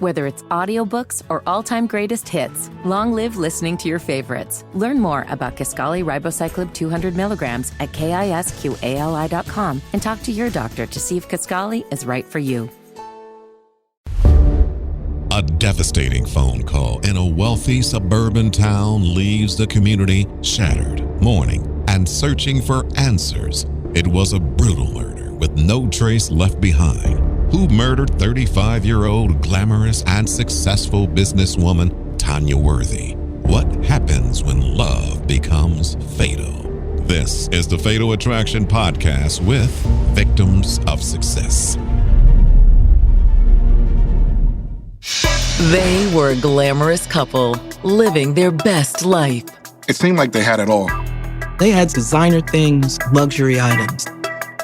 Whether it's audiobooks or all-time greatest hits, long live listening to your favorites. Learn more about Kisqali Ribociclib 200 milligrams at KISQALI.com and talk to your doctor to see if Kisqali is right for you. A devastating phone call in a wealthy suburban town leaves the community shattered, mourning, and searching for answers. It was a brutal murder with no trace left behind. Who murdered 35-year-old glamorous and successful businesswoman Tanya Worthy? What happens when love becomes fatal? This is the Fatal Attraction Podcast with Victims of Success. They were a glamorous couple, living their best life. It seemed like they had it all. They had designer things, luxury items.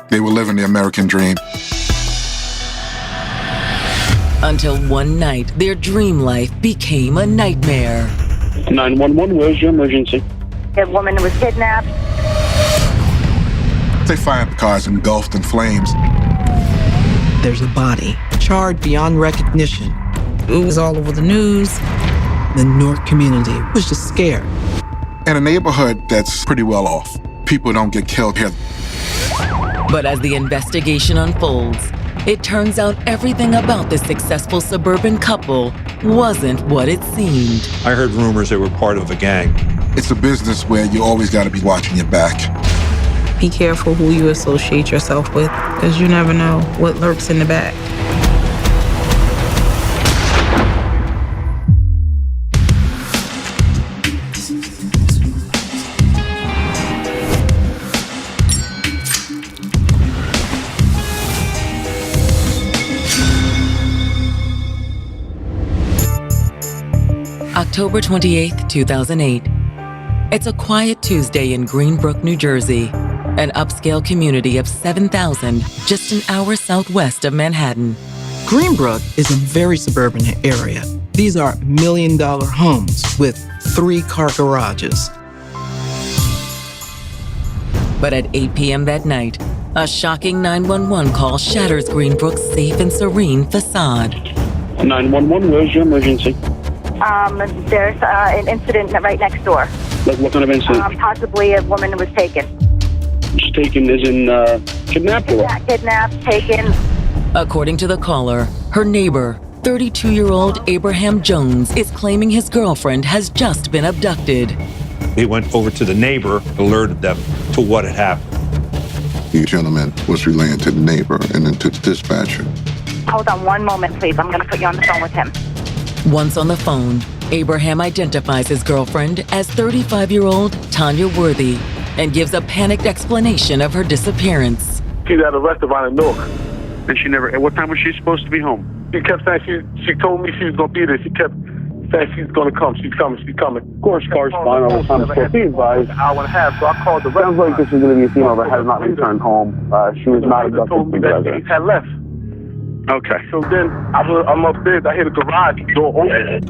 They were living the American dream. Until one night, their dream life became a nightmare. 911, where's your emergency? A woman was kidnapped. They find the cars engulfed in flames. There's a body, charred beyond recognition. It was all over the news. The Newark community was just scared. In a neighborhood that's pretty well off, people don't get killed here. But as the investigation unfolds, it turns out everything about this successful suburban couple wasn't what it seemed. I heard rumors they were part of a gang. It's a business where you always got to be watching your back. Be careful who you associate yourself with, because you never know what lurks in the back. October 28th, 2008. It's a quiet Tuesday in Greenbrook, New Jersey, an upscale community of 7,000 just an hour southwest of Manhattan. Greenbrook is a very suburban area. These are million-dollar homes with 3-car garages. But at 8 p.m. that night, a shocking 911 call shatters Greenbrook's safe and serene facade. 911, where's your emergency? There's an incident right next door. Like what kind of incident? Possibly a woman was taken. She's taken as in kidnapped or? Yeah, kidnapped, taken. According to the caller, her neighbor, 32-year-old Abraham Jones, is claiming his girlfriend has just been abducted. He went over to the neighbor, alerted them to what had happened. The gentleman was relaying to the neighbor and then to the dispatcher. Hold on one moment, please. I'm going to put you on the phone with him. Once on the phone, Abraham identifies his girlfriend as 35-year-old Tanya Worthy and gives a panicked explanation of her disappearance. She's at a restaurant in Newark. And she never, at what time was she supposed to be home? She kept saying she told me she was going to be there. She kept saying she's going to come. She's coming. She's coming. Of course, correspond all the time. So be advised. An hour and a half. So I called the Sounds like this is going to be a female that has not returned home. She was not abducted told me from that residence. she had left. Okay. So then I'm upstairs. I hear the garage door open.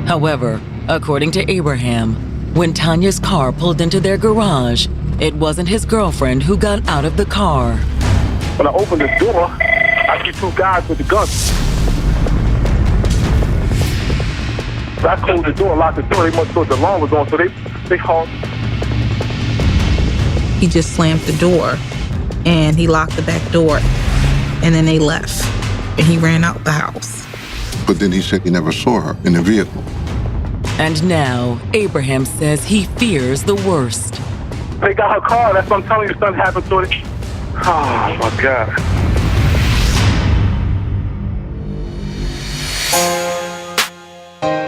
However, according to Abraham, when Tanya's car pulled into their garage, it wasn't his girlfriend who got out of the car. When I open the door, I see 2 guys with the guns. So I closed the door, locked the door. They must thought the alarm was on, so they called. He just slammed the door, and he locked the back door, and then they left, and he ran out the house. But then he said he never saw her in the vehicle. And now, Abraham says he fears the worst. They got her car. That's what I'm telling you. Something happened to it. Oh, my God.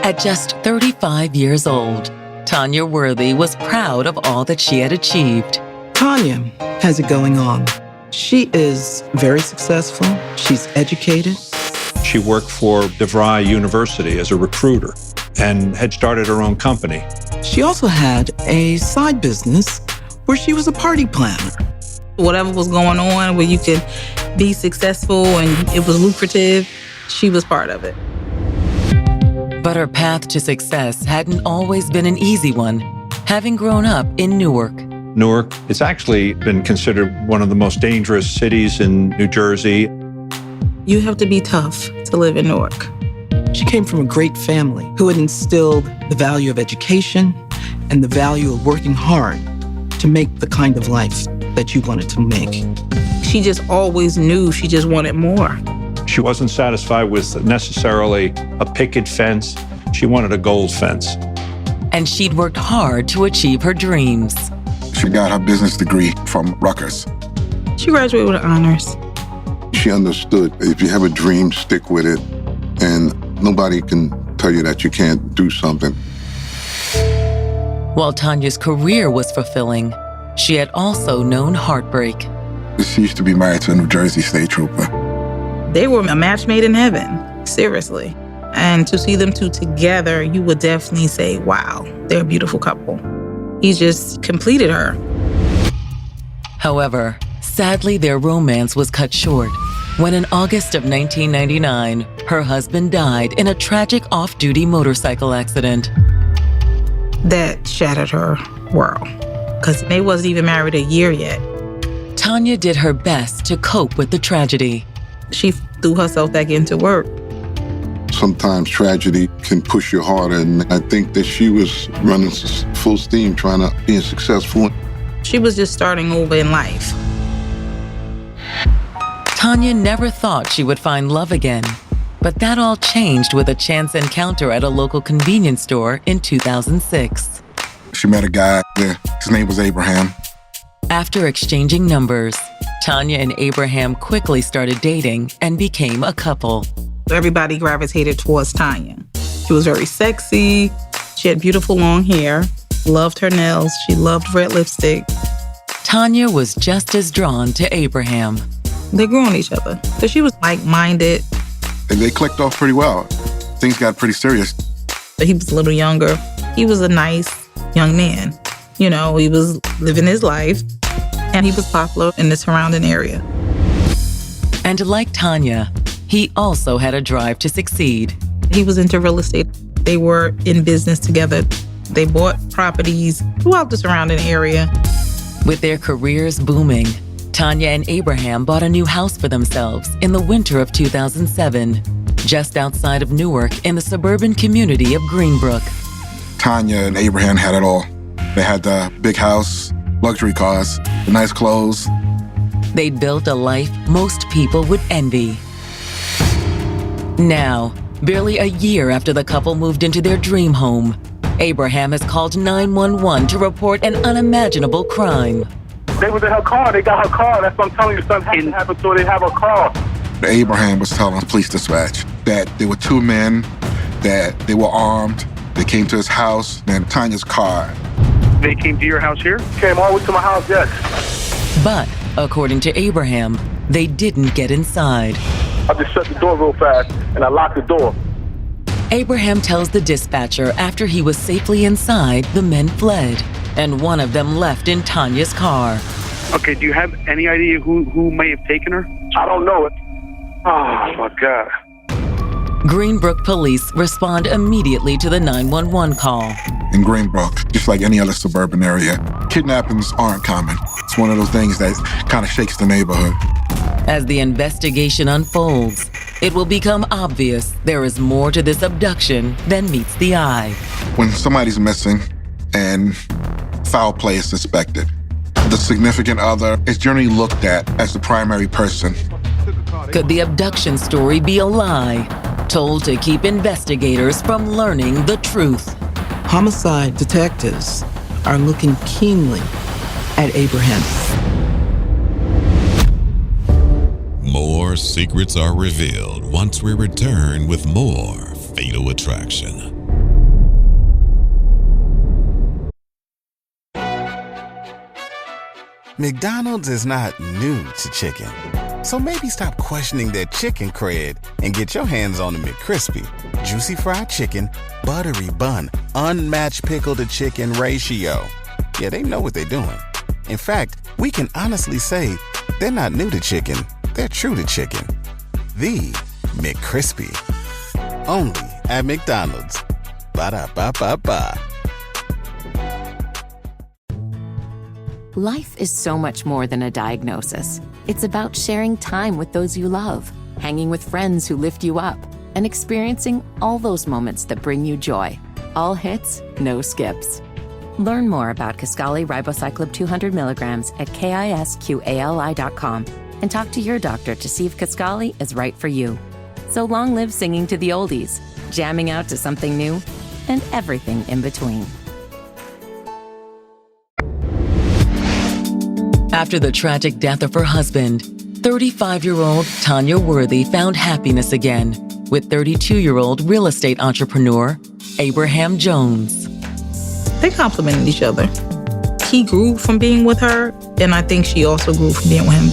At just 35 years old, Tanya Worthy was proud of all that she had achieved. Tanya has it going on. She is very successful. She's educated. She worked for DeVry University as a recruiter and had started her own company. She also had a side business where she was a party planner. Whatever was going on where you could be successful and it was lucrative, she was part of it. But her path to success hadn't always been an easy one, having grown up in Newark. Newark, it's actually been considered one of the most dangerous cities in New Jersey. You have to be tough to live in Newark. She came from a great family who had instilled the value of education and the value of working hard to make the kind of life that you wanted to make. She just always knew she just wanted more. She wasn't satisfied with necessarily a picket fence. She wanted a gold fence. And she'd worked hard to achieve her dreams. She got her business degree from Rutgers. She graduated with honors. She understood if you have a dream, stick with it, and nobody can tell you that you can't do something. While Tanya's career was fulfilling, she had also known heartbreak. She used to be married to a New Jersey state trooper. They were a match made in heaven, seriously. And to see them two together, you would definitely say, wow, they're a beautiful couple. He just completed her. However, sadly, their romance was cut short when in August of 1999, her husband died in a tragic off-duty motorcycle accident. That shattered her world, because they wasn't even married a year yet. Tanya did her best to cope with the tragedy. She threw herself back into work. Sometimes tragedy can push you harder, and I think that she was running full steam trying to be successful. She was just starting over in life. Tanya never thought she would find love again, but that all changed with a chance encounter at a local convenience store in 2006. She met a guy there. His name was Abraham. After exchanging numbers, Tanya and Abraham quickly started dating and became a couple. Everybody gravitated towards Tanya. She was very sexy. She had beautiful long hair, loved her nails. She loved red lipstick. Tanya was just as drawn to Abraham. They grew on each other. So she was like-minded. And they clicked off pretty well. Things got pretty serious. But he was a little younger. He was a nice young man. You know, he was living his life, and he was popular in the surrounding area. And like Tanya, he also had a drive to succeed. He was into real estate. They were in business together. They bought properties throughout the surrounding area. With their careers booming, Tanya and Abraham bought a new house for themselves in the winter of 2007, just outside of Newark in the suburban community of Greenbrook. Tanya and Abraham had it all. They had the big house, luxury cars, the nice clothes. They'd built a life most people would envy. Now, barely a year after the couple moved into their dream home, Abraham has called 911 to report an unimaginable crime. They was in her car. They got her car. That's what I'm telling you. Something had to happen, so they have her car. Abraham was telling police dispatch that there were two men, that they were armed. They came to his house and Tanya's car. They came to your house here? Came all the way to my house, yes. But, according to Abraham, they didn't get inside. I just shut the door real fast, and I locked the door. Abraham tells the dispatcher after he was safely inside, the men fled, and one of them left in Tanya's car. Okay, do you have any idea who may have taken her? I don't know it. Oh, my God. Greenbrook police respond immediately to the 911 call. In Greenbrook, just like any other suburban area, kidnappings aren't common. It's one of those things that kind of shakes the neighborhood. As the investigation unfolds, it will become obvious there is more to this abduction than meets the eye. When somebody's missing and foul play is suspected, the significant other is generally looked at as the primary person. Could the abduction story be a lie, told to keep investigators from learning the truth? Homicide detectives are looking keenly at Abraham. More secrets are revealed once we return with more Fatal Attraction. McDonald's is not new to chicken. So maybe stop questioning their chicken cred and get your hands on the McCrispy. Juicy fried chicken, buttery bun, unmatched pickle to chicken ratio. Yeah, they know what they're doing. In fact, we can honestly say they're not new to chicken. They're true to chicken. The McCrispy. Only at McDonald's. Ba-da-ba-ba-ba. Life is so much more than a diagnosis. It's about sharing time with those you love. hanging with friends who lift you up, and experiencing all those moments that bring you joy. All hits, no skips. Learn more about Kisqali Ribociclib 200 milligrams at KISQALI.com and talk to your doctor to see if Kisqali is right for you. So long live singing to the oldies, jamming out to something new, and everything in between. After the tragic death of her husband, 35-year-old Tanya Worthy found happiness again with 32-year-old real estate entrepreneur Abraham Jones. They complimented each other. He grew from being with her, and I think she also grew from being with him.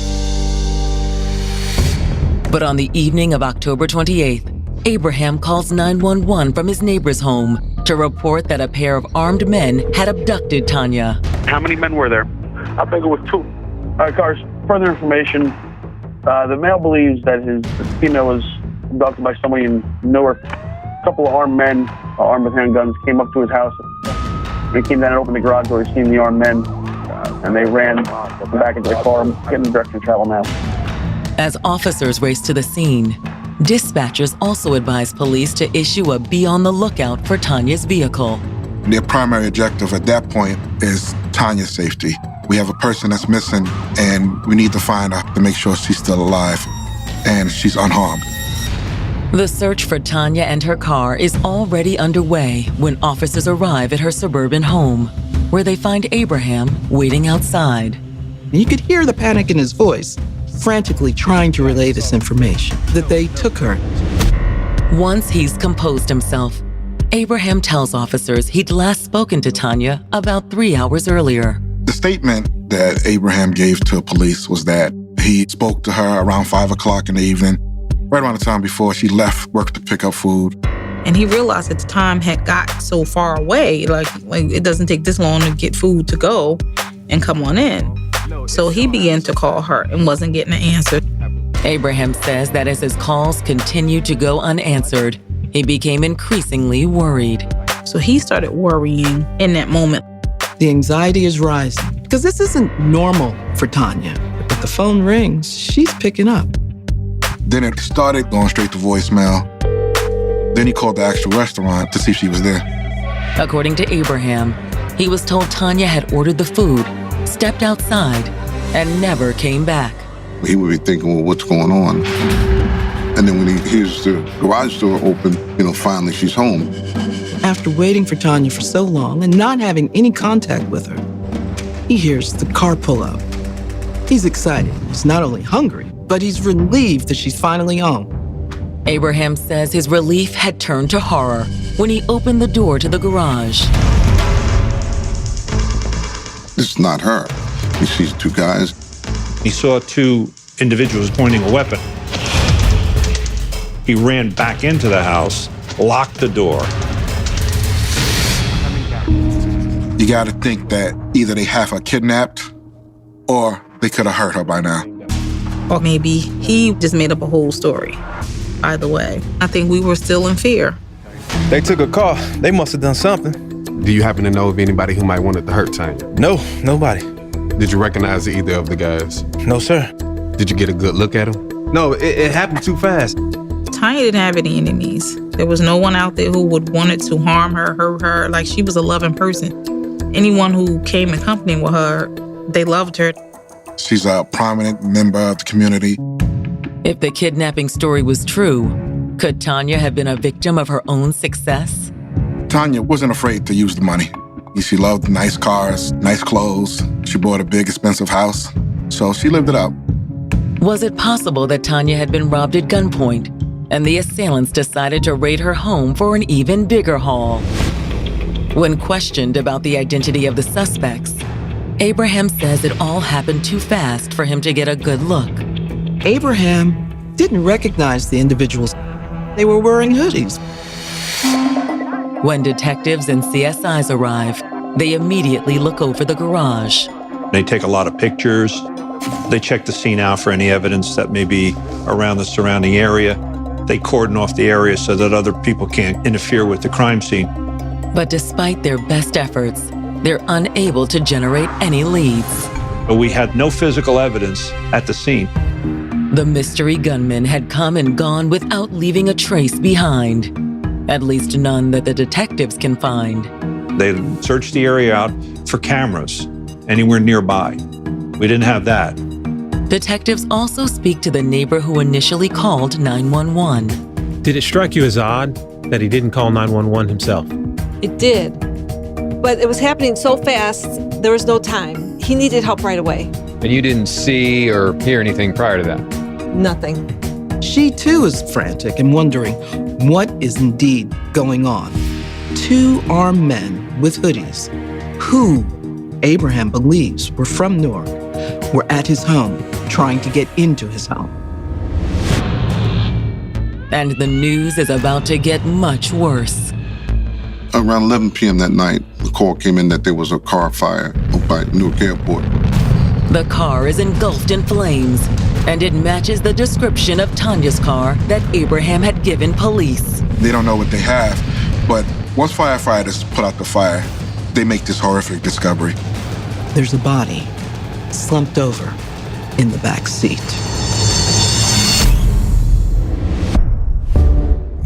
But on the evening of October 28th, Abraham calls 911 from his neighbor's home to report that a pair of armed men had abducted Tanya. How many men were there? I think it was 2. All right, Cars, further information. The male believes that his female was abducted by somebody in Newark. A couple of armed men, armed with handguns, came up to his house. They came down and opened the garage door, seen the armed men, and they ran back into the car, getting the direction of travel now. As officers race to the scene, dispatchers also advise police to issue a be on the lookout for Tanya's vehicle. Their primary objective at that point is Tanya's safety. We have a person that's missing, and we need to find her to make sure she's still alive and she's unharmed. The search for Tanya and her car is already underway when officers arrive at her suburban home, where they find Abraham waiting outside. And you could hear the panic in his voice, frantically trying to relay this information, that they took her. Once he's composed himself, Abraham tells officers he'd last spoken to Tanya about 3 hours earlier. The statement that Abraham gave to police was that he spoke to her around 5 o'clock in the evening, right around the time before she left work to pick up food. And he realized that the time had got so far away, like it doesn't take this long to get food to go and come on in. So he began to call her and wasn't getting an answer. Abraham says that as his calls continued to go unanswered, he became increasingly worried. So he started worrying in that moment. The anxiety is rising because this isn't normal for Tanya. But if the phone rings, she's picking up. Then it started going straight to voicemail. Then he called the actual restaurant to see if she was there. According to Abraham, he was told Tanya had ordered the food, stepped outside, and never came back. He would be thinking, well, what's going on? And then when he hears the garage door open, finally she's home. After waiting for Tanya for so long and not having any contact with her, he hears the car pull up. He's excited. He's not only hungry, but he's relieved that she's finally home. Abraham says his relief had turned to horror when he opened the door to the garage. It's not her. He sees 2 guys. He saw 2 individuals pointing a weapon. He ran back into the house, locked the door. You gotta think that either they have her kidnapped or they could have hurt her by now. Or maybe he just made up a whole story. Either way, I think we were still in fear. They took a car. They must have done something. Do you happen to know of anybody who might wanted to hurt Tanya? No, nobody. Did you recognize either of the guys? No, sir. Did you get a good look at them? No, it happened too fast. Tanya didn't have any enemies. There was no one out there who would wanted to harm her, hurt her. Like, she was a loving person. Anyone who came in company with her, they loved her. She's a prominent member of the community. If the kidnapping story was true, could Tanya have been a victim of her own success? Tanya wasn't afraid to use the money. She loved nice cars, nice clothes. She bought a big, expensive house. So she lived it up. Was it possible that Tanya had been robbed at gunpoint and the assailants decided to raid her home for an even bigger haul? When questioned about the identity of the suspects, Abraham says it all happened too fast for him to get a good look. Abraham didn't recognize the individuals. They were wearing hoodies. When detectives and CSIs arrive, they immediately look over the garage. They take a lot of pictures. They check the scene out for any evidence that may be around the surrounding area. They cordon off the area so that other people can't interfere with the crime scene. But despite their best efforts, they're unable to generate any leads. But we had no physical evidence at the scene. The mystery gunman had come and gone without leaving a trace behind. At least none that the detectives can find. They searched the area out for cameras anywhere nearby. We didn't have that. Detectives also speak to the neighbor who initially called 911. Did it strike you as odd that he didn't call 911 himself? It did. But it was happening so fast, there was no time. He needed help right away. And you didn't see or hear anything prior to that? Nothing. She too is frantic and wondering what is indeed going on. 2 armed men with hoodies, who Abraham believes were from Newark, were at his home trying to get into his home. And the news is about to get much worse. Around 11 p.m. that night, the call came in that there was a car fire by Newark Airport. The car is engulfed in flames, and it matches the description of Tanya's car that Abraham had given police. They don't know what they have, but once firefighters put out the fire, they make this horrific discovery. There's a body slumped over in the back seat.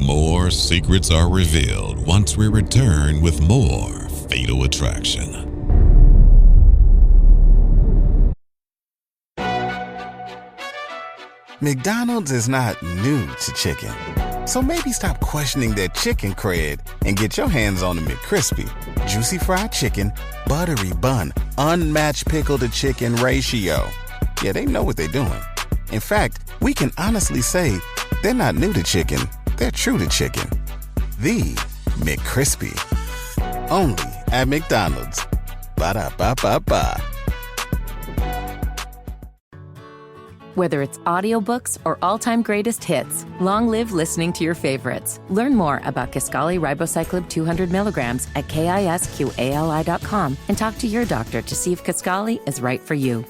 More secrets are revealed once we return with more Fatal Attraction. McDonald's is not new to chicken. So maybe stop questioning their chicken cred and get your hands on the McCrispy. Juicy fried chicken, buttery bun, unmatched pickle to chicken ratio. Yeah, they know what they're doing. In fact, we can honestly say they're not new to chicken, they're true to chicken. The McCrispy. Only at McDonald's. Ba-da-ba-ba-ba. Whether it's audiobooks or all-time greatest hits, long live listening to your favorites. Learn more about Kisqali Ribociclib 200 milligrams at KISQALI.com and talk to your doctor to see if Kisqali is right for you.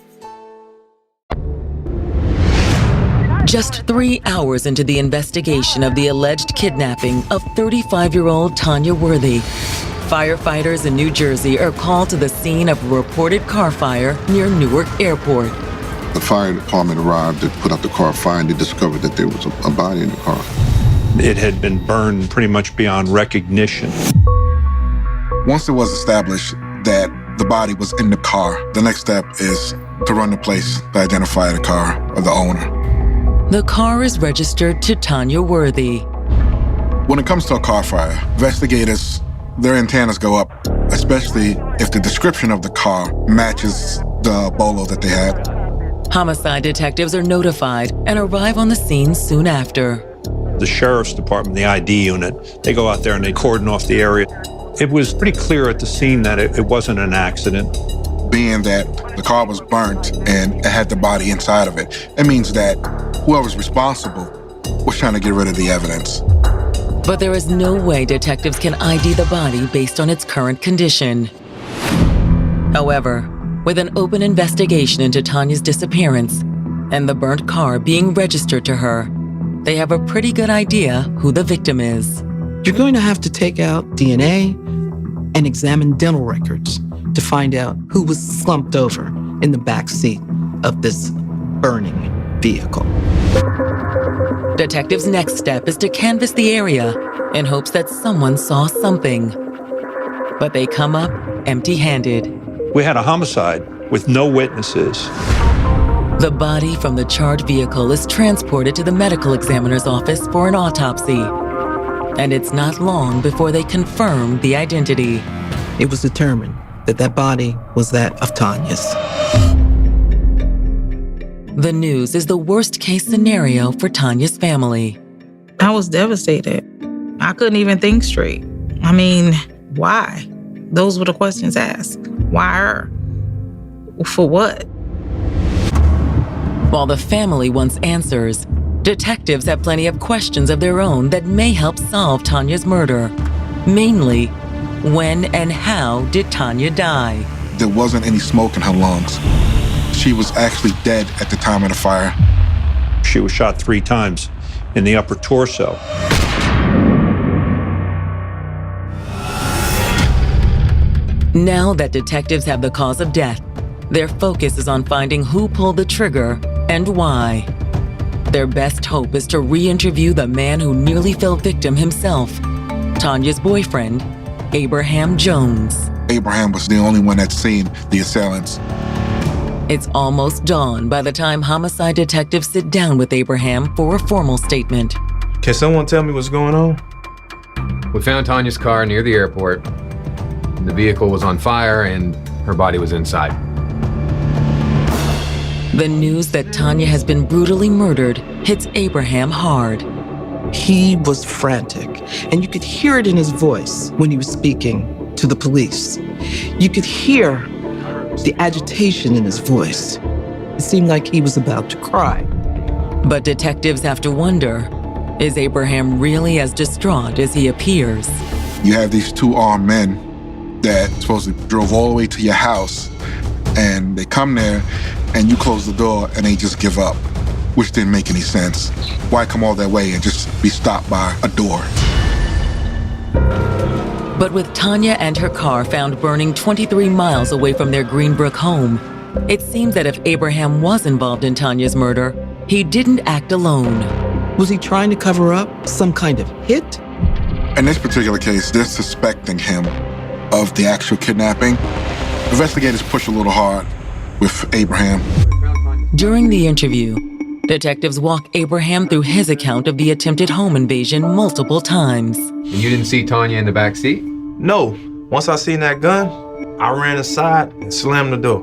Just 3 hours into the investigation of the alleged kidnapping of 35-year-old Tanya Worthy, firefighters in New Jersey are called to the scene of a reported car fire near Newark Airport. The fire department arrived to put out the car fire, and they discovered that there was a body in the car. It had been burned pretty much beyond recognition. Once it was established that the body was in the car, the next step is to run the place to identify the car of the owner. The car is registered to Tanya Worthy. When it comes to a car fire, investigators, their antennas go up, especially if the description of the car matches the bolo that they had. Homicide detectives are notified and arrive on the scene soon after. The sheriff's department, the ID unit, they go out there and they cordon off the area. It was pretty clear at the scene that it wasn't an accident. Being that the car was burnt and it had the body inside of it, it means that whoever's responsible was trying to get rid of the evidence. But there is no way detectives can ID the body based on its current condition. However, with an open investigation into Tanya's disappearance and the burnt car being registered to her, they have a pretty good idea who the victim is. You're going to have to take out DNA and examine dental records to find out who was slumped over in the back seat of this burning vehicle. Detectives' next step is to canvass the area in hopes that someone saw something. But they come up empty-handed. We had a homicide with no witnesses. The body from the charred vehicle is transported to the medical examiner's office for an autopsy. And it's not long before they confirm the identity. It was determined that that body was that of Tanya's. The news is the worst-case scenario for Tanya's family. I was devastated. I couldn't even think straight. I mean, why? Those were the questions asked. Why her? For what? While the family wants answers, detectives have plenty of questions of their own that may help solve Tanya's murder. Mainly, when and how did Tanya die? There wasn't any smoke in her lungs. She was actually dead at the time of the fire. She was shot 3 times in the upper torso. Now that detectives have the cause of death, their focus is on finding who pulled the trigger and why. Their best hope is to re-interview the man who nearly fell victim himself, Tanya's boyfriend, Abraham Jones. Abraham was the only one that seen the assailants. It's almost dawn by the time homicide detectives sit down with Abraham for a formal statement. Can someone tell me what's going on? We found Tanya's car near the airport. The vehicle was on fire and her body was inside. The news that Tanya has been brutally murdered hits Abraham hard. He was frantic, and you could hear it in his voice when he was speaking to the police. You could hear the agitation in his voice. It seemed like he was about to cry. But detectives have to wonder, is Abraham really as distraught as he appears? You have these two armed men that supposedly drove all the way to your house, and they come there, and you close the door, and they just give up, which didn't make any sense. Why come all that way and just be stopped by a door? But with Tanya and her car found burning 23 miles away from their Greenbrook home, it seems that if Abraham was involved in Tanya's murder, he didn't act alone. Was he trying to cover up some kind of hit? In this particular case, they're suspecting him of the actual kidnapping. Investigators push a little hard with Abraham. During the interview, detectives walk Abraham through his account of the attempted home invasion multiple times. And you didn't see Tanya in the back seat? No. Once I seen that gun, I ran inside and slammed the door.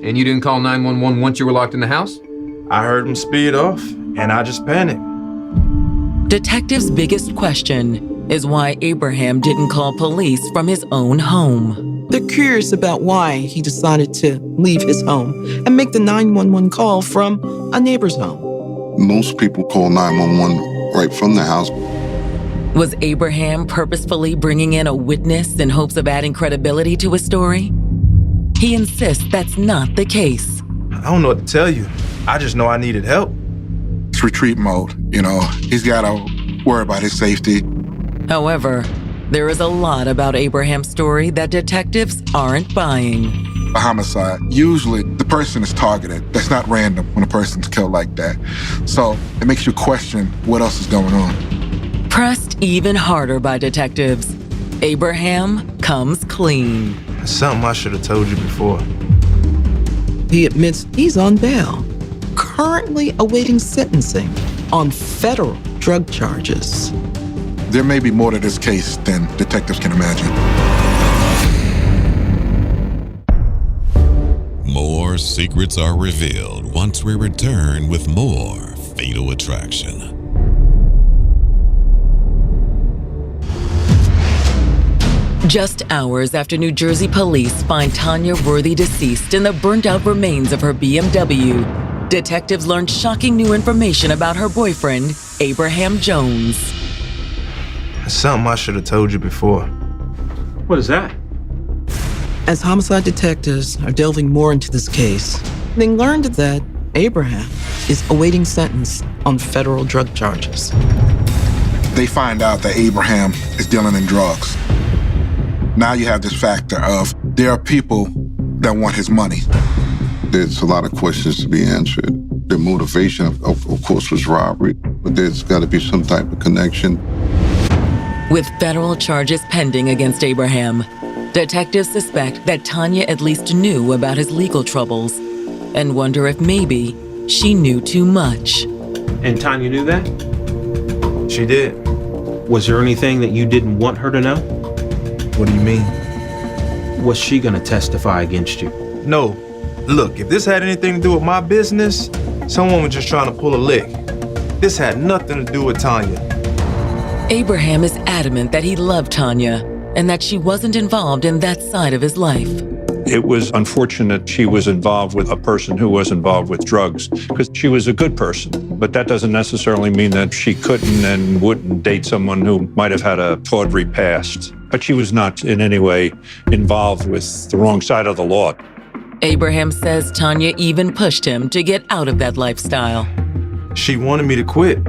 And you didn't call 911 once you were locked in the house? I heard him speed off, and I just panicked. Detectives' biggest question is why Abraham didn't call police from his own home. They're curious about why he decided to leave his home and make the 911 call from a neighbor's home. Most people call 911 right from the house. Was Abraham purposefully bringing in a witness in hopes of adding credibility to his story? He insists that's not the case. I don't know what to tell you. I just know I needed help. It's retreat mode, He's got to worry about his safety. However, there is a lot about Abraham's story that detectives aren't buying. A homicide, usually the person is targeted. That's not random when a person's killed like that. So it makes you question what else is going on. Pressed even harder by detectives, Abraham comes clean. Something I should have told you before. He admits he's on bail, currently awaiting sentencing on federal drug charges. There may be more to this case than detectives can imagine. More secrets are revealed once we return with more Fatal Attraction. Just hours after New Jersey police find Tanya Worthy deceased in the burnt-out remains of her BMW, detectives learn shocking new information about her boyfriend, Abraham Jones. Something I should have told you before. What is that? As homicide detectives are delving more into this case, they learned that Abraham is awaiting sentence on federal drug charges. They find out that Abraham is dealing in drugs. Now you have this factor of there are people that want his money. There's a lot of questions to be answered. Their motivation, of course, was robbery, but there's got to be some type of connection. With federal charges pending against Abraham, detectives suspect that Tanya at least knew about his legal troubles and wonder if maybe she knew too much. And Tanya knew that? She did. Was there anything that you didn't want her to know? What do you mean? Was she gonna testify against you? No. Look, if this had anything to do with my business, someone was just trying to pull a lick. This had nothing to do with Tanya. Abraham is adamant that he loved Tanya and that she wasn't involved in that side of his life. It was unfortunate she was involved with a person who was involved with drugs, because she was a good person. But that doesn't necessarily mean that she couldn't and wouldn't date someone who might have had a tawdry past. But she was not in any way involved with the wrong side of the law. Abraham says Tanya even pushed him to get out of that lifestyle. She wanted me to quit.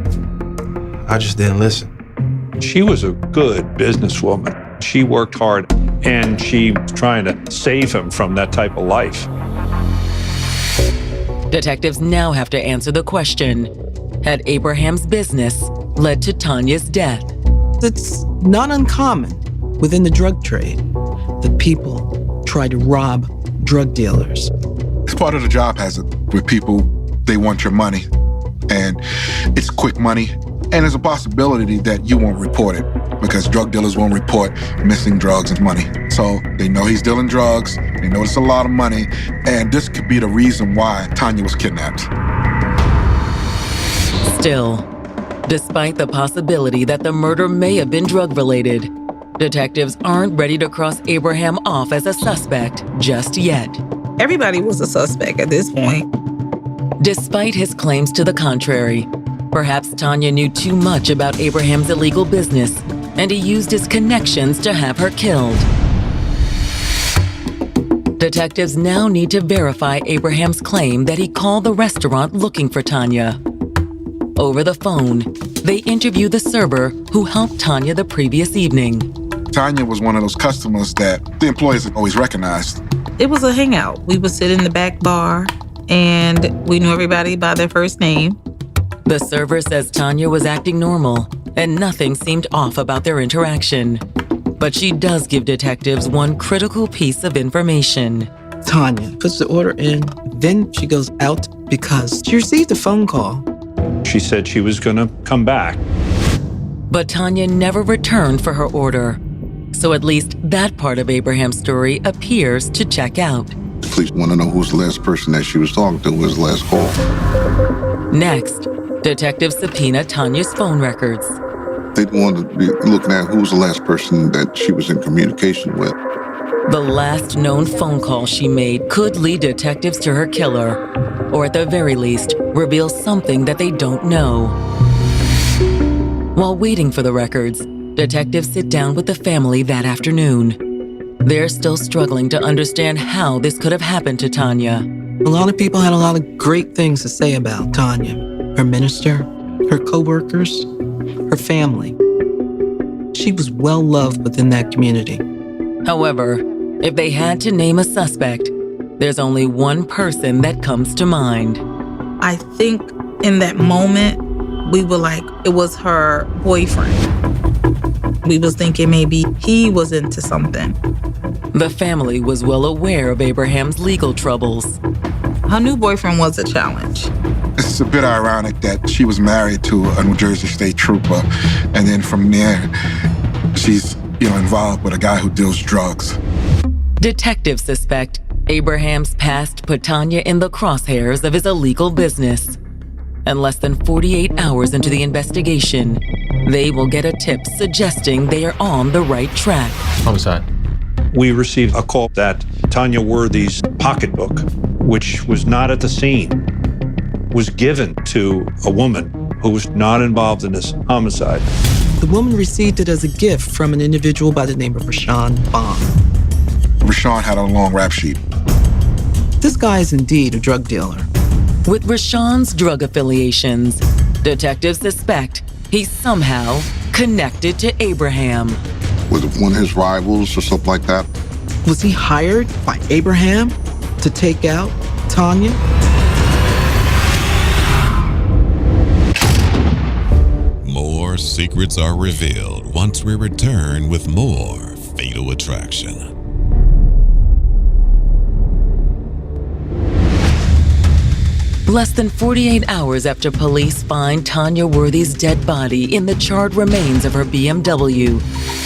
I just didn't listen. She was a good businesswoman. She worked hard, and she was trying to save him from that type of life. Detectives now have to answer the question, had Abraham's business led to Tanya's death? It's not uncommon within the drug trade that people try to rob drug dealers. It's part of the job hazard with people. They want your money, and it's quick money, and there's a possibility that you won't report it because drug dealers won't report missing drugs and money. So they know he's dealing drugs, they know it's a lot of money, and this could be the reason why Tanya was kidnapped. Still, despite the possibility that the murder may have been drug-related, detectives aren't ready to cross Abraham off as a suspect just yet. Everybody was a suspect at this point. Despite his claims to the contrary, perhaps Tanya knew too much about Abraham's illegal business, and he used his connections to have her killed. Detectives now need to verify Abraham's claim that he called the restaurant looking for Tanya. Over the phone, they interview the server who helped Tanya the previous evening. Tanya was one of those customers that the employees had always recognized. It was a hangout. We would sit in the back bar, and we knew everybody by their first name. The server says Tanya was acting normal, and nothing seemed off about their interaction. But she does give detectives one critical piece of information. Tanya puts the order in, then she goes out because she received a phone call. She said she was going to come back. But Tanya never returned for her order. So at least that part of Abraham's story appears to check out. The police want to know who's the last person that she was talking to, was the last call. Next, detectives subpoena Tanya's phone records. They want to be looking at who's the last person that she was in communication with. The last known phone call she made could lead detectives to her killer, or at the very least, reveal something that they don't know. While waiting for the records, detectives sit down with the family that afternoon. They're still struggling to understand how this could have happened to Tanya. A lot of people had a lot of great things to say about Tanya. Her minister, her co-workers, her family. She was well loved within that community. However, if they had to name a suspect, there's only one person that comes to mind. I think in that moment, we were like, it was her boyfriend. We was thinking maybe he was into something. The family was well aware of Abraham's legal troubles. Her new boyfriend was a challenge. It's a bit ironic that she was married to a New Jersey state trooper, and then from there, she's involved with a guy who deals drugs. Detectives suspect Abraham's past put Tanya in the crosshairs of his illegal business. And less than 48 hours into the investigation, they will get a tip suggesting they are on the right track. Homicide. We received a call that Tanya Worthy's pocketbook, which was not at the scene, was given to a woman who was not involved in this homicide. The woman received it as a gift from an individual by the name of Rashawn Bond. Rashawn had a long rap sheet. This guy is indeed a drug dealer. With Rashawn's drug affiliations, detectives suspect he's somehow connected to Abraham. Was it one of his rivals or something like that? Was he hired by Abraham to take out Tanya? More secrets are revealed once we return with more Fatal Attraction. Less than 48 hours after police find Tanya Worthy's dead body in the charred remains of her BMW,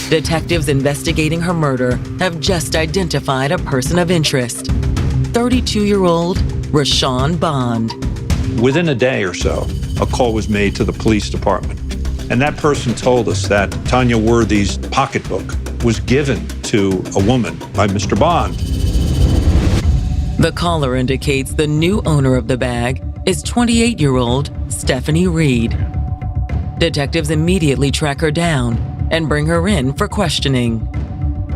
detectives investigating her murder have just identified a person of interest. 32-year-old Rashawn Bond. Within a day or so, a call was made to the police department. And that person told us that Tanya Worthy's pocketbook was given to a woman by Mr. Bond. The caller indicates the new owner of the bag is 28-year-old Stephanie Reed. Detectives immediately track her down and bring her in for questioning.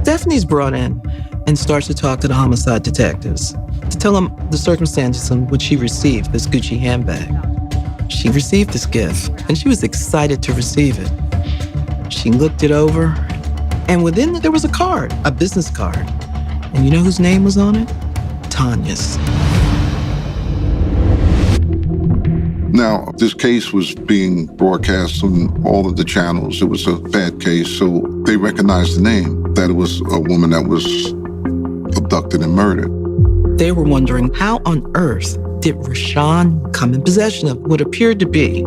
Stephanie's brought in and starts to talk to the homicide detectives to tell them the circumstances in which she received this Gucci handbag. She received this gift, and she was excited to receive it. She looked it over, and within it, there was a card, a business card. And you know whose name was on it? Tanya's. Now, this case was being broadcast on all of the channels. It was a bad case, so they recognized the name, that it was a woman that was abducted and murdered. They were wondering how on earth did Rashawn come in possession of what appeared to be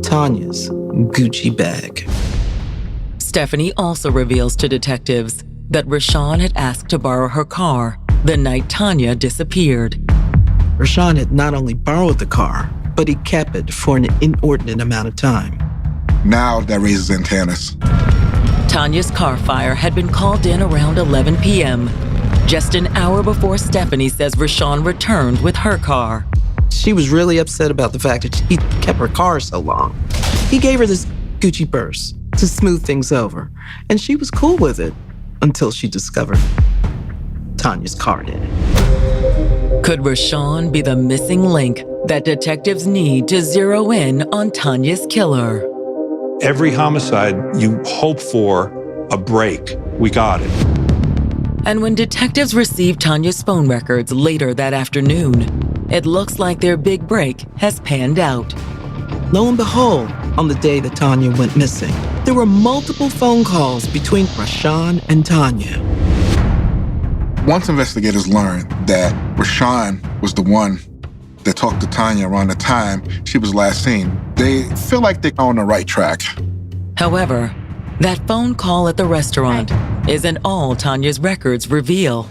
Tanya's Gucci bag. Stephanie also reveals to detectives that Rashawn had asked to borrow her car the night Tanya disappeared. Rashawn had not only borrowed the car, but he kept it for an inordinate amount of time. Now that raises antennas. Tanya's car fire had been called in around 11 p.m., just an hour before Stephanie says Rashawn returned with her car. She was really upset about the fact that he kept her car so long. He gave her this Gucci purse to smooth things over, and she was cool with it until she discovered Tanya's card in it. Could Rashawn be the missing link that detectives need to zero in on Tanya's killer? Every homicide, you hope for a break. We got it. And when detectives received Tanya's phone records later that afternoon, it looks like their big break has panned out. Lo and behold, on the day that Tanya went missing, there were multiple phone calls between Rashawn and Tanya. Once investigators learned that Rashawn was the one that talked to Tanya around the time she was last seen, they feel like they're on the right track. However, that phone call at the restaurant isn't all Tanya's records reveal.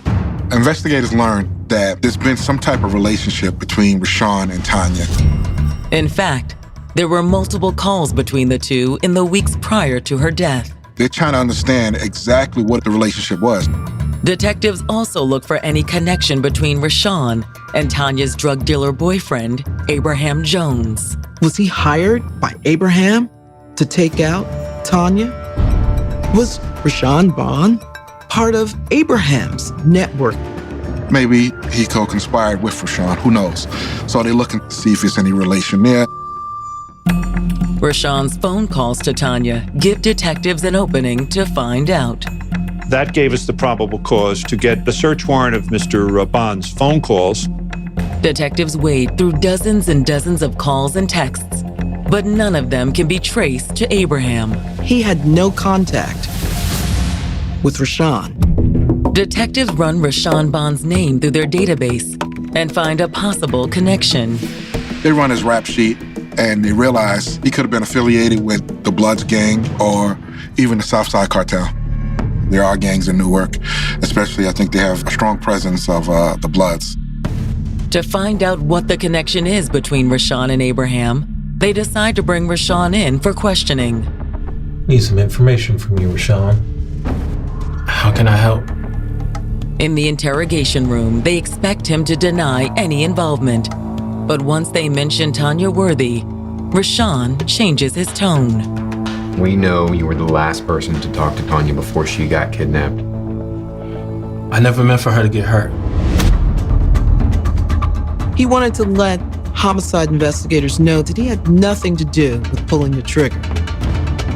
Investigators learned that there's been some type of relationship between Rashawn and Tanya. In fact, there were multiple calls between the two in the weeks prior to her death. They're trying to understand exactly what the relationship was. Detectives also look for any connection between Rashawn and Tanya's drug dealer boyfriend, Abraham Jones. Was he hired by Abraham to take out Tanya? Was Rashawn Bond part of Abraham's network? Maybe he co-conspired with Rashawn, who knows? So they're looking to see if there's any relation there. Rashawn's phone calls to Tanya give detectives an opening to find out. That gave us the probable cause to get the search warrant of Mr. Bond's phone calls. Detectives wade through dozens and dozens of calls and texts, but none of them can be traced to Abraham. He had no contact with Rashawn. Detectives run Rashawn Bond's name through their database and find a possible connection. They run his rap sheet and they realize he could have been affiliated with the Bloods gang or even the Southside Cartel. There are gangs in Newark, especially I think they have a strong presence of the Bloods. To find out what the connection is between Rashawn and Abraham, they decide to bring Rashawn in for questioning. Need some information from you, Rashawn. How can I help? In the interrogation room, they expect him to deny any involvement. But once they mention Tanya Worthy, Rashawn changes his tone. We know you were the last person to talk to Tanya before she got kidnapped. I never meant for her to get hurt. He wanted to let homicide investigators know that he had nothing to do with pulling the trigger.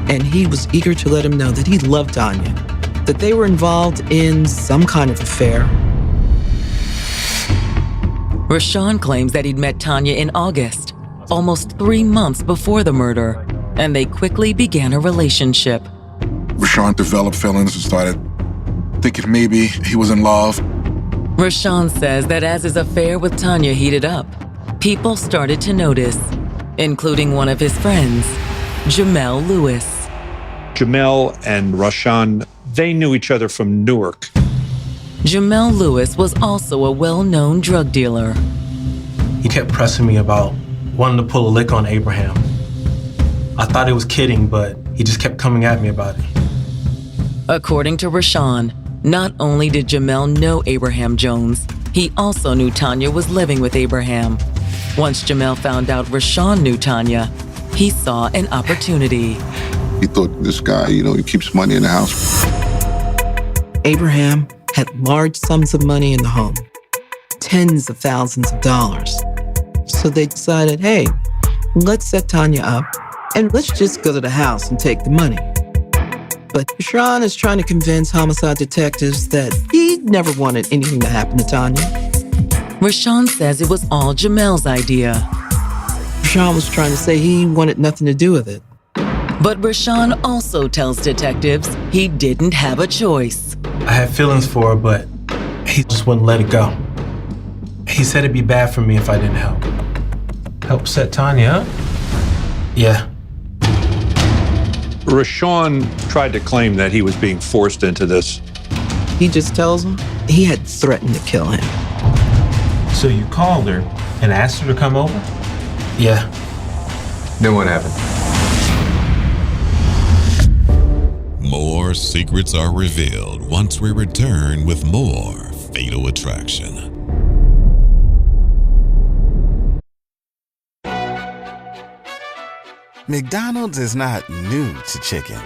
And he was eager to let him know that he loved Tanya, that they were involved in some kind of affair. Rashawn claims that he'd met Tanya in August, almost 3 months before the murder, and they quickly began a relationship. Rashawn developed feelings and started thinking maybe he was in love. Rashawn says that as his affair with Tanya heated up, people started to notice, including one of his friends, Jamel Lewis. Jamel and Rashawn, they knew each other from Newark. Jamel Lewis was also a well-known drug dealer. He kept pressing me about wanting to pull a lick on Abraham. I thought he was kidding, but he just kept coming at me about it. According to Rashawn, not only did Jamel know Abraham Jones, he also knew Tanya was living with Abraham. Once Jamel found out Rashawn knew Tanya, he saw an opportunity. He thought this guy, he keeps money in the house. Abraham had large sums of money in the home, tens of thousands of dollars. So they decided, hey, let's set Tanya up and let's just go to the house and take the money. But Rashawn is trying to convince homicide detectives that he never wanted anything to happen to Tanya. Rashawn says it was all Jamel's idea. Rashawn was trying to say he wanted nothing to do with it. But Rashawn also tells detectives he didn't have a choice. I had feelings for her, but he just wouldn't let it go. He said it'd be bad for me if I didn't help. Help set Tanya up? Yeah. Rashawn tried to claim that he was being forced into this. He just tells him he had threatened to kill him. So you called her and asked her to come over? Yeah. Then what happened? More secrets are revealed once we return with more Fatal Attraction. McDonald's is not new to chicken.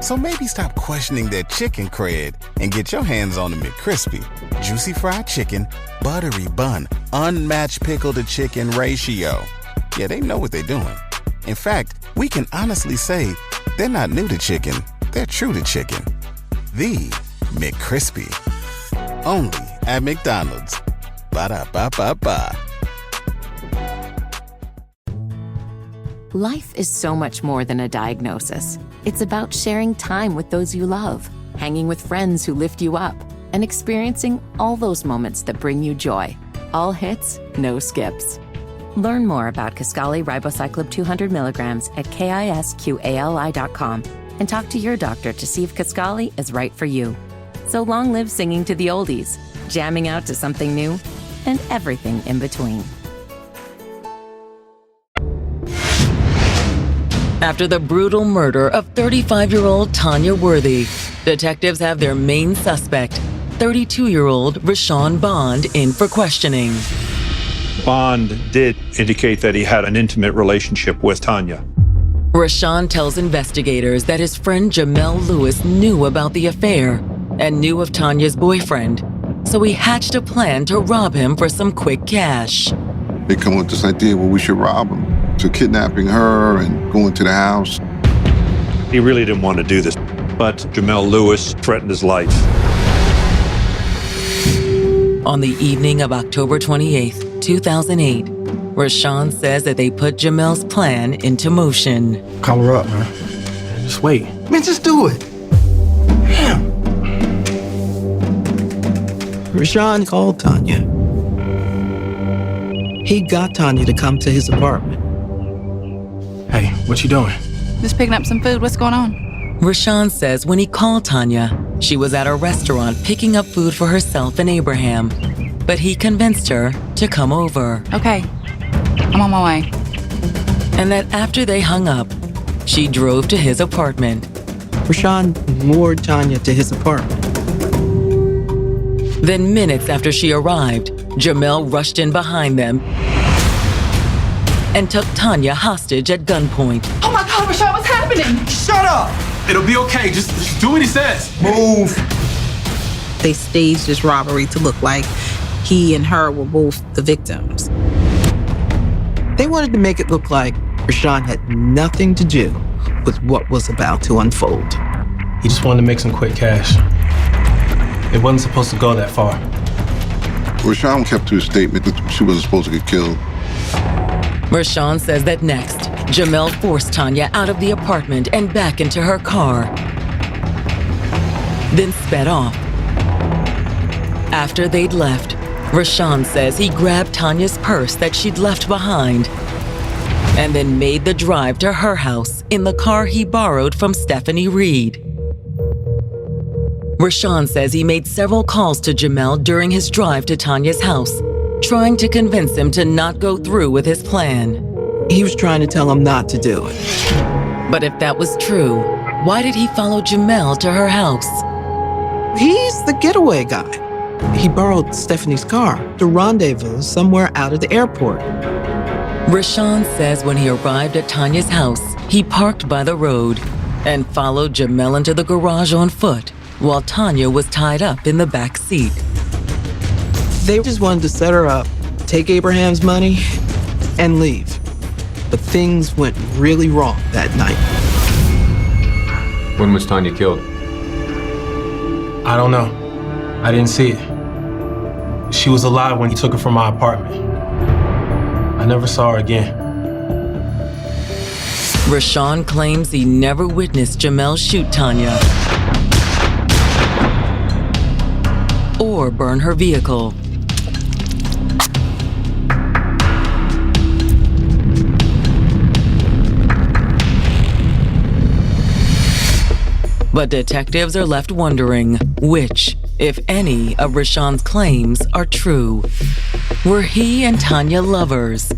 So maybe stop questioning their chicken cred and get your hands on the McCrispy. Juicy fried chicken, buttery bun, unmatched pickle to chicken ratio. Yeah, they know what they're doing. In fact, we can honestly say they're not new to chicken, they're true to chicken. The McCrispy. Only at McDonald's. Ba-da-ba-ba-ba. Life is so much more than a diagnosis. It's about sharing time with those you love, hanging with friends who lift you up, and experiencing all those moments that bring you joy. All hits, no skips. Learn more about Kisqali Ribociclib 200 milligrams at KISQALI.com and talk to your doctor to see if Kisqali is right for you. So long live singing to the oldies, jamming out to something new, and everything in between. After the brutal murder of 35-year-old Tanya Worthy, detectives have their main suspect, 32-year-old Rashawn Bond, in for questioning. Bond did indicate that he had an intimate relationship with Tanya. Rashawn tells investigators that his friend Jamel Lewis knew about the affair and knew of Tanya's boyfriend, so he hatched a plan to rob him for some quick cash. They come with this idea, well, we should rob him. So kidnapping her and going to the house. He really didn't want to do this, but Jamel Lewis threatened his life. On the evening of October 28th, 2008, Rashawn says that they put Jamel's plan into motion. Call her up, man. Just wait. Man, just do it. Damn. Rashawn called Tanya. He got Tanya to come to his apartment. Hey, what you doing? Just picking up some food. What's going on? Rashawn says when he called Tanya, she was at a restaurant picking up food for herself and Abraham, but he convinced her to come over. Okay, I'm on my way. And that after they hung up, she drove to his apartment. Rashawn lured Tanya to his apartment. Then minutes after she arrived, Jamel rushed in behind them and took Tanya hostage at gunpoint. Oh my God, Rashawn, what's happening? Shut up! It'll be okay. Just do what he says. Move. They staged this robbery to look like he and her were both the victims. They wanted to make it look like Rashawn had nothing to do with what was about to unfold. He just wanted to make some quick cash. It wasn't supposed to go that far. Rashawn kept to his statement that she wasn't supposed to get killed. Rashawn says that next, Jamel forced Tanya out of the apartment and back into her car, then sped off. After they'd left, Rashawn says he grabbed Tanya's purse that she'd left behind and then made the drive to her house in the car he borrowed from Stephanie Reed. Rashawn says he made several calls to Jamel during his drive to Tanya's house, trying to convince him to not go through with his plan. He was trying to tell him not to do it. But if that was true, why did he follow Jamel to her house? He's the getaway guy. He borrowed Stephanie's car to rendezvous somewhere out of the airport. Rashawn says when he arrived at Tanya's house, he parked by the road and followed Jamel into the garage on foot while Tanya was tied up in the back seat. They just wanted to set her up, take Abraham's money, and leave. But things went really wrong that night. When was Tanya killed? I don't know. I didn't see it. She was alive when he took her from my apartment. I never saw her again. Rashawn claims he never witnessed Jamel shoot Tanya or burn her vehicle. But detectives are left wondering which, if any, of Rashawn's claims are true. Were he and Tanya lovers?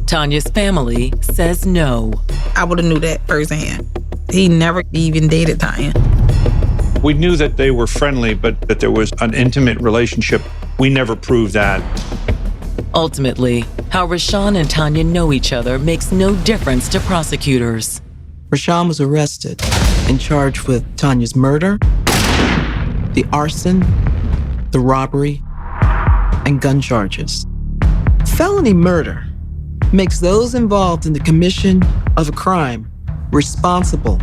Tanya's family says no. I would have knew that firsthand. He never even dated Tanya. We knew that they were friendly, but that there was an intimate relationship. We never proved that. Ultimately, how Rashawn and Tanya know each other makes no difference to prosecutors. Rashawn was arrested and charged with Tanya's murder, the arson, the robbery, and gun charges. Felony murder makes those involved in the commission of a crime responsible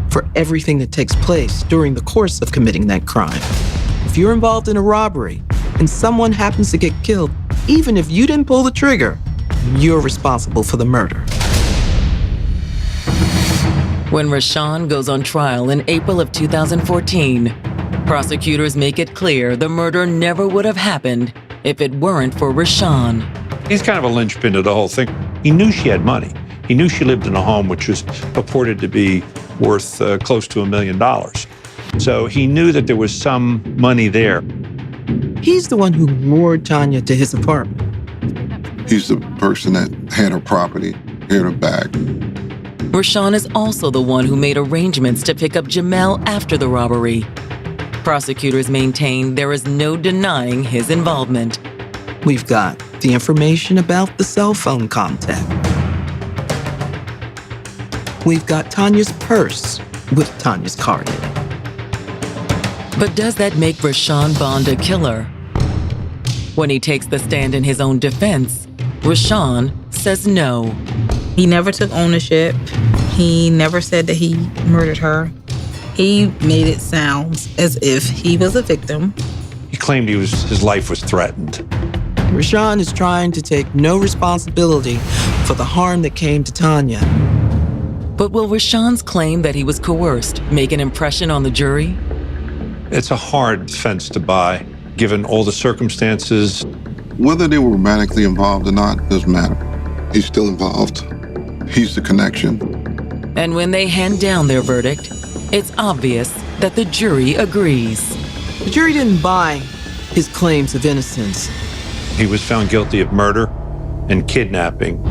for everything that takes place during the course of committing that crime. If you're involved in a robbery and someone happens to get killed, even if you didn't pull the trigger, you're responsible for the murder. When Rashawn goes on trial in April of 2014, prosecutors make it clear the murder never would have happened if it weren't for Rashawn. He's kind of a linchpin to the whole thing. He knew she had money. He knew she lived in a home which was purported to be worth close to $1 million. So he knew that there was some money there. He's the one who lured Tanya to his apartment. He's the person that had her property, had her bag. Rashawn is also the one who made arrangements to pick up Jamel after the robbery. Prosecutors maintain there is no denying his involvement. We've got the information about the cell phone contact. We've got Tanya's purse with Tanya's card in it. But does that make Rashawn Bond a killer? When he takes the stand in his own defense, Rashawn says no. He never took ownership. He never said that he murdered her. He made it sound as if he was a victim. He claimed his life was threatened. Rashawn is trying to take no responsibility for the harm that came to Tanya. But will Rashawn's claim that he was coerced make an impression on the jury? It's a hard fence to buy, given all the circumstances. Whether they were romantically involved or not doesn't matter. He's still involved. He's the connection. And when they hand down their verdict, it's obvious that the jury agrees. The jury didn't buy his claims of innocence. He was found guilty of murder and kidnapping.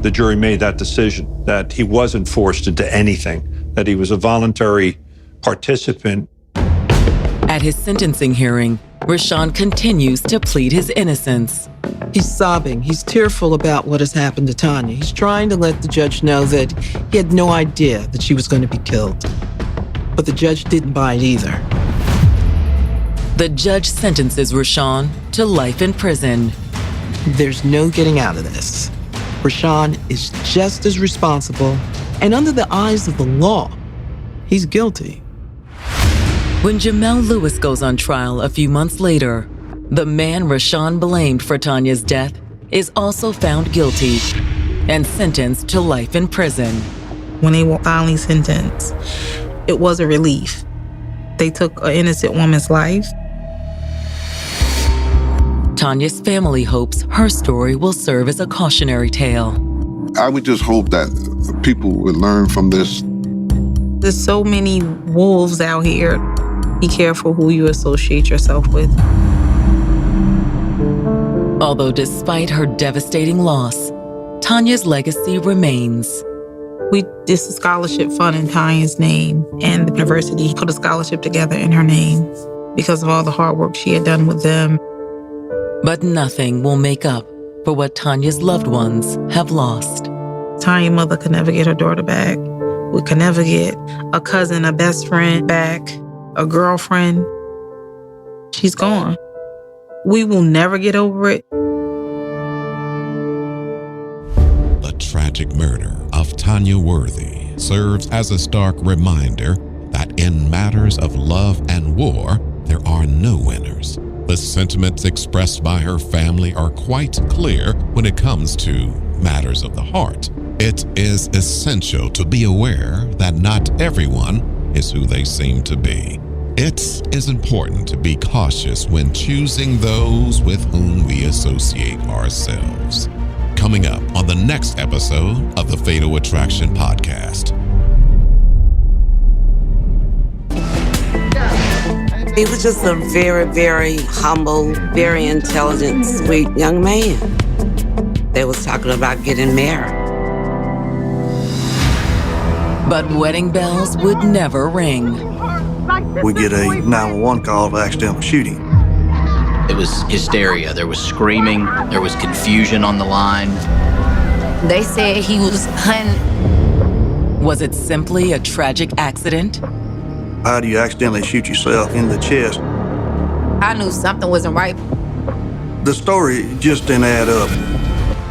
The jury made that decision, that he wasn't forced into anything, that he was a voluntary participant. At his sentencing hearing, Rashawn continues to plead his innocence. He's sobbing. He's tearful about what has happened to Tanya. He's trying to let the judge know that he had no idea that she was going to be killed. But the judge didn't buy it either. The judge sentences Rashawn to life in prison. There's no getting out of this. Rashawn is just as responsible, and under the eyes of the law, he's guilty. When Jamel Lewis goes on trial a few months later, the man Rashawn blamed for Tanya's death is also found guilty and sentenced to life in prison. When they were finally sentenced, it was a relief. They took an innocent woman's life. Tanya's family hopes her story will serve as a cautionary tale. I would just hope that people would learn from this. There's so many wolves out here. Be careful who you associate yourself with. Although despite her devastating loss, Tanya's legacy remains. We did a scholarship fund in Tanya's name, and the university put a scholarship together in her name because of all the hard work she had done with them. But nothing will make up for what Tanya's loved ones have lost. Tanya's mother could never get her daughter back. We could never get a cousin, a best friend back, a girlfriend. She's gone. We will never get over it. The tragic murder of Tanya Worthy serves as a stark reminder that in matters of love and war, there are no winners. The sentiments expressed by her family are quite clear when it comes to matters of the heart. It is essential to be aware that not everyone is who they seem to be. It is important to be cautious when choosing those with whom we associate ourselves. Coming up on the next episode of the Fatal Attraction Podcast. He was just a very, very humble, very intelligent, sweet young man. They was talking about getting married. But wedding bells would never ring. We get a 911 call of accidental shooting. It was hysteria. There was screaming. There was confusion on the line. They said he was hunting. Was it simply a tragic accident? How do you accidentally shoot yourself in the chest? I knew something wasn't right. The story just didn't add up.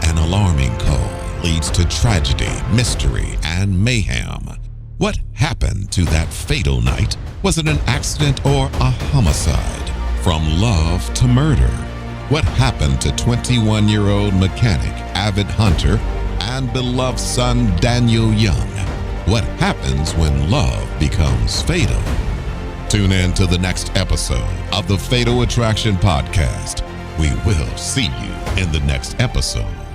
An alarming call leads to tragedy, mystery, and mayhem. What happened to that fatal night? Was it an accident or a homicide? From love to murder. What happened to 21-year-old mechanic, avid hunter, and beloved son Daniel Young? What happens when love becomes fatal? Tune in to the next episode of the Fatal Attraction Podcast. We will see you in the next episode.